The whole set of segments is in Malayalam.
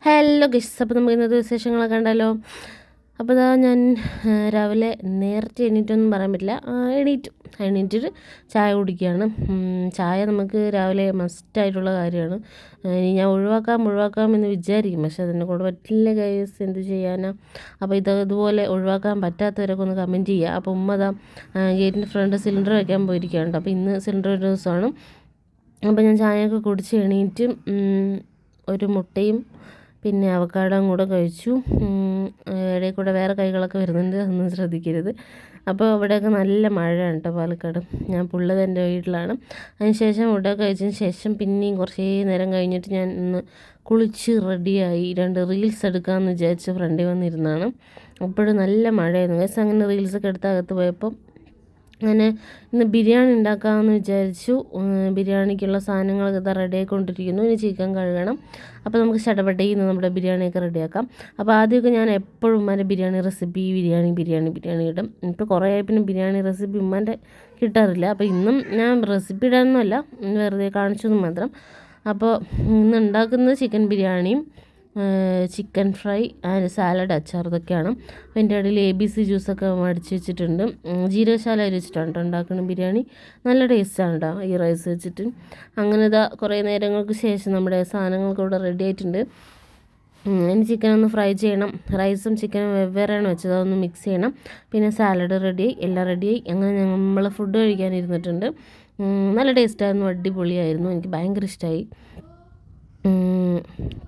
ഹലോ ഗൈസ്, അപ്പോൾ നമുക്ക് ഇന്നത്തെ വിശേഷങ്ങളൊക്കെ ഉണ്ടല്ലോ. അപ്പോൾ ഇതാ ഞാൻ രാവിലെ നേരത്തെ എണീറ്റൊന്നും പറയാൻ പറ്റില്ല, എണീറ്റിട്ട് ചായ കുടിക്കുകയാണ്. ചായ നമുക്ക് രാവിലെ മസ്റ്റായിട്ടുള്ള കാര്യമാണ്. ഇനി ഞാൻ ഒഴിവാക്കാം എന്ന് വിചാരിക്കും, പക്ഷെ അതിനെ കൊണ്ട് പറ്റില്ല ഗൈസ്, എന്ത് ചെയ്യാനാ. അപ്പോൾ ഇതുപോലെ ഒഴിവാക്കാൻ പറ്റാത്തവരൊക്കെ ഒന്ന് കമൻറ്റ് ചെയ്യുക. അപ്പോൾ ഉമ്മ ഇതാ ഗേറ്റിൻ്റെ ഫ്രണ്ട് സിലിണ്ടർ വയ്ക്കാൻ പോയിരിക്കുകയാണ്. അപ്പോൾ ഇന്ന് സിലിണ്ടർ ഒരു ദിവസമാണ്. അപ്പോൾ ഞാൻ ചായയൊക്കെ കുടിച്ച് എണീറ്റ് ഒരു മുട്ടയും പിന്നെ അവക്കാഡോയും കൂടെ കഴിച്ചു. ഇടയിൽ കൂടെ വേറെ കൈകളൊക്കെ വരുന്നുണ്ട്, അതൊന്നും ശ്രദ്ധിക്കരുത്. അപ്പോൾ അവിടെയൊക്കെ നല്ല മഴയാണ് കേട്ടോ പാലക്കാട്. ഞാൻ പുള്ളത് എൻ്റെ വീട്ടിലാണ്. അതിനുശേഷം ഫുഡൊക്കെ കഴിച്ചതിന് ശേഷം പിന്നെയും കുറച്ച് നേരം കഴിഞ്ഞിട്ട് ഞാൻ ഇന്ന് കുളിച്ച് റെഡിയായി 2 റീൽസ് എടുക്കാമെന്ന് വിചാരിച്ച് ഫ്രണ്ടിൽ വന്നിരുന്നതാണ്. അപ്പോഴും നല്ല മഴയായിരുന്നു ഗൈസ്. അങ്ങനെ റീൽസൊക്കെ എടുത്ത് അകത്ത് പോയപ്പോൾ അങ്ങനെ ഇന്ന് ബിരിയാണി ഉണ്ടാക്കാമെന്ന് വിചാരിച്ചു. ബിരിയാണിക്കുള്ള സാധനങ്ങളൊക്കെ ഇതാ റെഡി ആയിക്കൊണ്ടിരിക്കുന്നു. ഇനി ചിക്കൻ കഴുകണം. അപ്പോൾ നമുക്ക് ചടപടയിൽ നിന്ന് നമ്മുടെ ബിരിയാണിയൊക്കെ റെഡിയാക്കാം. അപ്പോൾ ആദ്യമൊക്കെ ഞാൻ എപ്പോഴും ഉമ്മാൻ്റെ ബിരിയാണി റെസിപ്പി ബിരിയാണി ഇടും. ഇപ്പോൾ കുറേ ആയി പിന്നെ ബിരിയാണി റെസിപ്പി ഉമ്മാൻ്റെ കിട്ടാറില്ല. അപ്പോൾ ഇന്നും ഞാൻ റെസിപ്പി ഇടാനൊന്നുമല്ല, വെറുതെ കാണിച്ചെന്ന് മാത്രം. അപ്പോൾ ഇന്ന് ഉണ്ടാക്കുന്നത് ചിക്കൻ ബിരിയാണിയും ചിക്കൻ ഫ്രൈ ആൻഡ് സാലഡ്, അച്ചാർ, ഇതൊക്കെയാണ്. അപ്പോൾ എൻ്റെ ഇടയിൽ ABC ജ്യൂസൊക്കെ അടിച്ച് വെച്ചിട്ടുണ്ട്. ജീരകശാല അരി വെച്ചിട്ടാണ് ഉണ്ടാക്കുന്ന ബിരിയാണി. നല്ല ടേസ്റ്റാണ് കേട്ടോ ഈ റൈസ് വെച്ചിട്ട്. അങ്ങനെ ഇതാ കുറേ നേരങ്ങൾക്ക് ശേഷം നമ്മുടെ സാധനങ്ങളൊക്കെ ഇവിടെ റെഡി ആയിട്ടുണ്ട്. ഇനി ചിക്കൻ ഒന്ന് ഫ്രൈ ചെയ്യണം. റൈസും ചിക്കനും വെവ്വേറെയാണ് വെച്ചത്, അതൊന്ന് മിക്സ് ചെയ്യണം. പിന്നെ സാലഡ് റെഡിയായി, എല്ലാം റെഡിയായി. അങ്ങനെ നമ്മൾ ഫുഡ് കഴിക്കാനിരുന്നിട്ടുണ്ട്. നല്ല ടേസ്റ്റായിരുന്നു, അടിപൊളിയായിരുന്നു, എനിക്ക് ഭയങ്കര ഇഷ്ടമായി.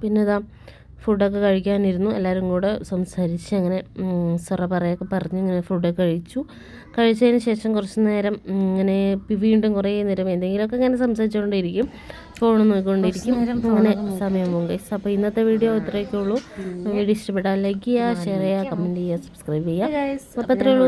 പിന്നെ ഇതാ ഫുഡൊക്കെ കഴിക്കാനിരുന്നു. എല്ലാവരും കൂടെ സംസാരിച്ച് അങ്ങനെ പറയൊക്കെ പറഞ്ഞ് ഇങ്ങനെ ഫുഡൊക്കെ കഴിച്ചതിന് ശേഷം കുറച്ച് നേരം ഇങ്ങനെ വീണ്ടും കുറേ നേരം എന്തെങ്കിലുമൊക്കെ ഇങ്ങനെ സംസാരിച്ചുകൊണ്ടേയിരിക്കും, ഫോൺ നോക്കിക്കൊണ്ടിരിക്കും. അങ്ങനെ സമയം പോകും ഗൈസ്. അപ്പോൾ ഇന്നത്തെ വീഡിയോ ഇത്രയൊക്കെ ഉള്ളൂ. വീഡിയോ ഇഷ്ടപ്പെട്ടാൽ ലൈക്ക് ചെയ്യുക, ഷെയർ ചെയ്യുക, കമൻറ്റ് ചെയ്യുക, സബ്സ്ക്രൈബ് ചെയ്യുക. അപ്പോൾ അത്രയേ ഉള്ളൂ.